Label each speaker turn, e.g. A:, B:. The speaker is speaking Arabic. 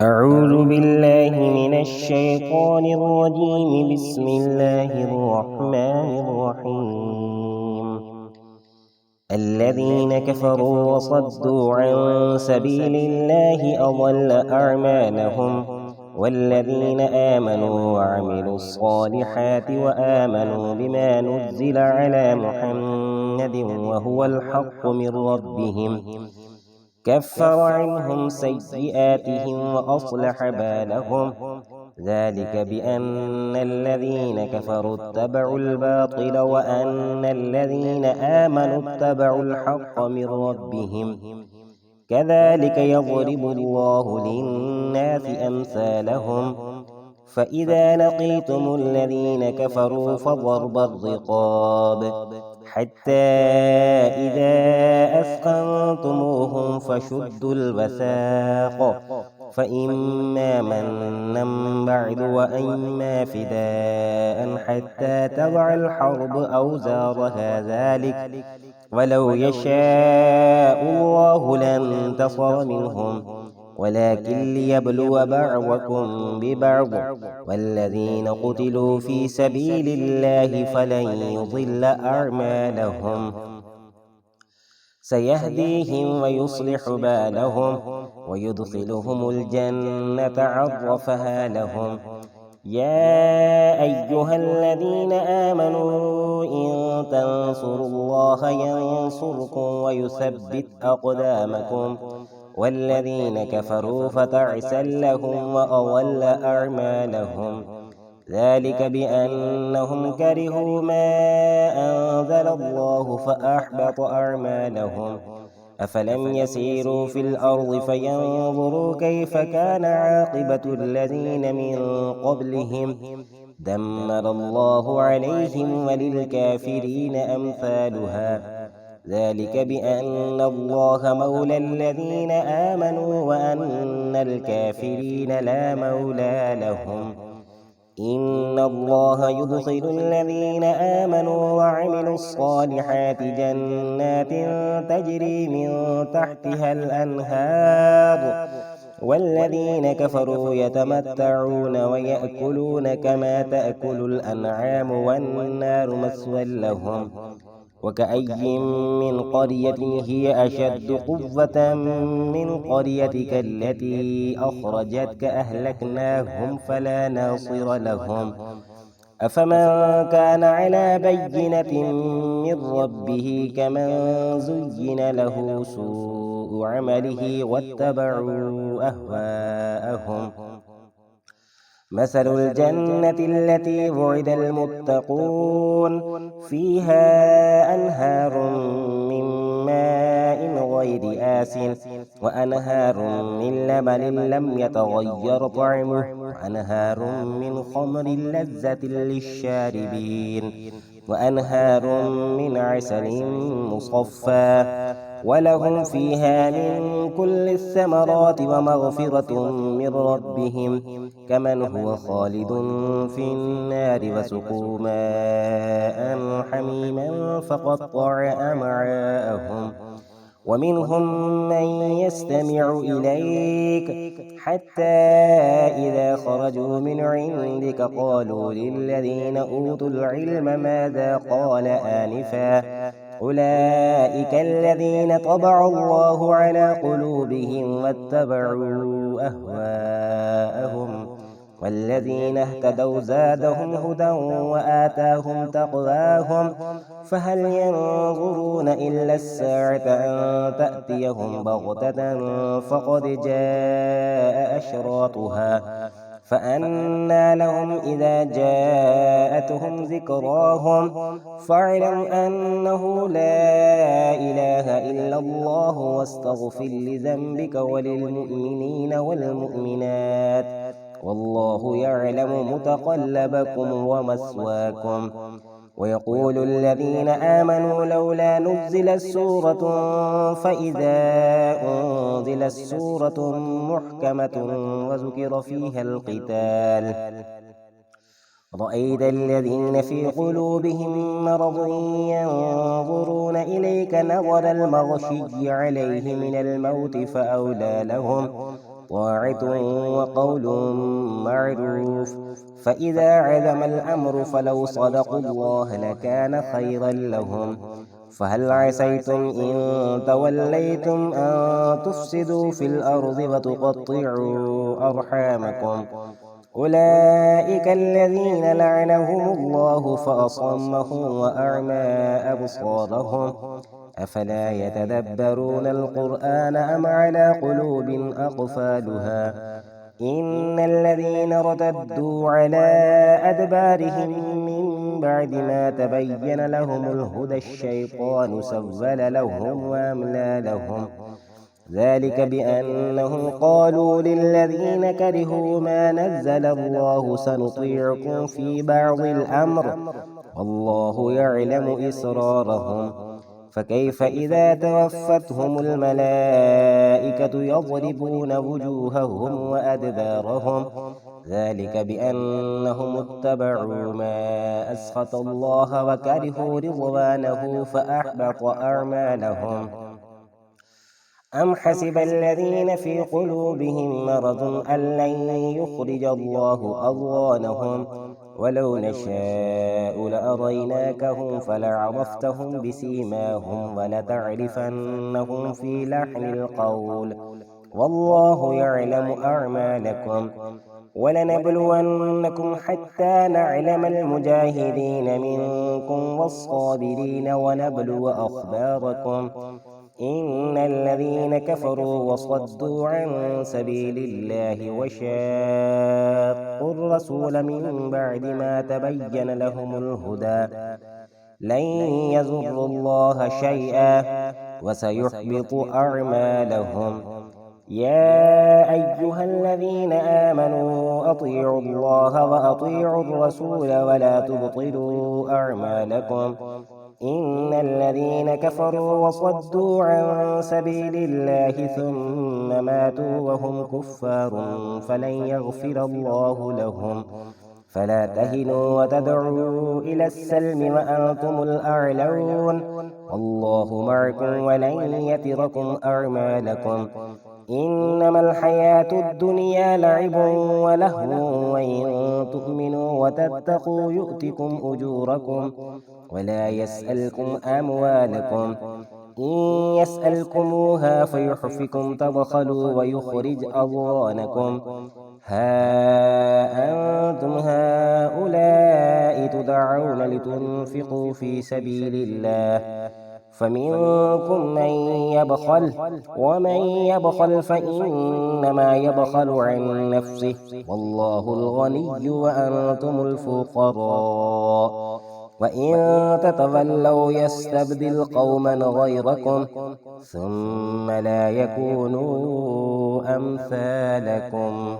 A: أعوذ بالله من الشيطان الرجيم. بسم الله الرحمن الرحيم. الذين كفروا وصدوا عن سبيل الله أضل أعمالهم، والذين آمنوا وعملوا الصالحات وآمنوا بما نزل على محمد وهو الحق من ربهم كفر عنهم سيئاتهم وأصلح بالهم. ذلك بأن الذين كفروا اتبعوا الباطل وأن الذين آمنوا اتبعوا الحق من ربهم. كذلك يضرب الله للناس أمثالهم. فإذا لقيتم الذين كفروا فضرب الرقاب حتى إذا أثخنتموهم فشدوا الوثاق، فإما منا بعد وإما فداء حتى تضع الحرب أوزارها. ذلك ولو يشاء الله لانتصر منهم، ولكن ليبلو بعضكم ببعض. والذين قتلوا في سبيل الله فلن يضل أعمالهم، سيهديهم ويصلح بالهم ويدخلهم الجنة عرفها لهم. يا أيها الذين آمنوا إن تنصروا الله ينصركم ويثبت أقدامكم. والذين كفروا فتعسا لهم وأضل أعمالهم. ذلك بأنهم كرهوا ما أنزل الله فأحبط أعمالهم. أفلم يسيروا في الأرض فينظروا كيف كان عاقبة الذين من قبلهم. دمر الله عليهم وللكافرين أمثالها. ذلك بأن الله مولى الذين آمنوا وأن الكافرين لا مولى لهم. إن الله يدخل الذين آمنوا وعملوا الصالحات جنات تجري من تحتها الأنهار، والذين كفروا يتمتعون ويأكلون كما تأكل الأنعام والنار مثوى لهم. وكأي من قرية هي أشد قوة من قريتك التي أخرجتك أهلكناهم فلا ناصر لهم. أفمن كان على بينة من ربه كمن زين له سوء عمله واتبعوا أهواءهم. مثل الجنة التي وعد المتقون فيها أنهار من ماء غير آسن وأنهار من لبن لم يتغير طعمه وأنهار من خمر لذة للشاربين وأنهار من عسل مصفى ولهم فيها من كل الثمرات ومغفرة من ربهم كمن هو خالد في النار وسقوا ماء حميما فقطع أمعاءهم. ومنهم من يستمع إليك حتى إذا خرجوا من عندك قالوا للذين أوتوا العلم ماذا قال آنفا. أولئك الذين طبع الله على قلوبهم واتبعوا أهواءهم. والذين اهتدوا زادهم هدى وآتاهم تقواهم. فهل ينظرون إلا الساعة أن تأتيهم بغتة فقد جاء أشراطها. فأنى لهم إذا جاءتهم ذكراهم. فاعلم أنه لا إله إلا الله واستغفر لذنبك وللمؤمنين والمؤمنات والله يعلم متقلبكم ومثواكم. ويقول الذين آمنوا لولا نزلت سورة فإذا أنزلت سورة محكمة وذكر فيها القتال رأيت الذين في قلوبهم مرض ينظرون إليك نظر المغشي عليه من الموت فأولى لهم طاعة وقول معروف. فإذا عزم الأمر فلو صدقوا الله لكان خيرا لهم. فهل عسيتم إن توليتم أن تفسدوا في الأرض وتقطعوا أرحامكم؟ أولئك الذين لعنهم الله فأصمهم وأعمى أبصارهم. أفلا يتدبرون القرآن أم على قلوب أقفالها؟ إن الذين ارتدوا على أدبارهم من بعد ما تبين لهم الهدى الشيطان سول لهم وأملى لهم. ذلك بأنهم قالوا للذين كرهوا ما نزل الله سنطيعكم في بعض الأمر والله يعلم إسرارهم. فكيف إذا توفتهم الملائكة يضربون وجوههم وأدبارهم؟ ذلك بأنهم اتبعوا ما أسخط الله وكرهوا رضوانه فأحبط أعمالهم. أم حسب الذين في قلوبهم مرض أن لن يخرج الله أضغانهم؟ ولو نشاء لأريناكهم فلعرفتهم بسيماهم ولتعرفنهم في لحن القول والله يعلم أعمالكم. ولنبلونكم حتى نعلم المجاهدين منكم والصابرين ونبلو أخباركم. إن الذين كفروا وصدوا عن سبيل الله وشاقوا الرسول من بعد ما تبين لهم الهدى لن يضروا الله شيئا وسيحبط أعمالهم. يا أيها الذين آمنوا أطيعوا الله وأطيعوا الرسول ولا تبطلوا أعمالكم. إن الذين كفروا وصدوا عن سبيل الله ثم ماتوا وهم كفار فلن يغفر الله لهم. فلا تهنوا وتدعوا إلى السلم وأنتم الأعلون والله معكم ولن يتركم أعمالكم. إنما الحياة الدنيا لعب ولهو وإن تؤمنوا وتتقوا يؤتكم أجوركم ولا يسألكم أموالكم. إن يسألكموها فيحفكم تبخلوا ويخرج أضغانكم. ها أنتم هؤلاء تدعون لتنفقوا في سبيل الله فمنكم من يبخل ومن يبخل فإنما يبخل عن نفسه والله الغني وأنتم الفقراء وإن تتولوا يستبدل قوما غيركم ثم لا يكونوا أمثالكم.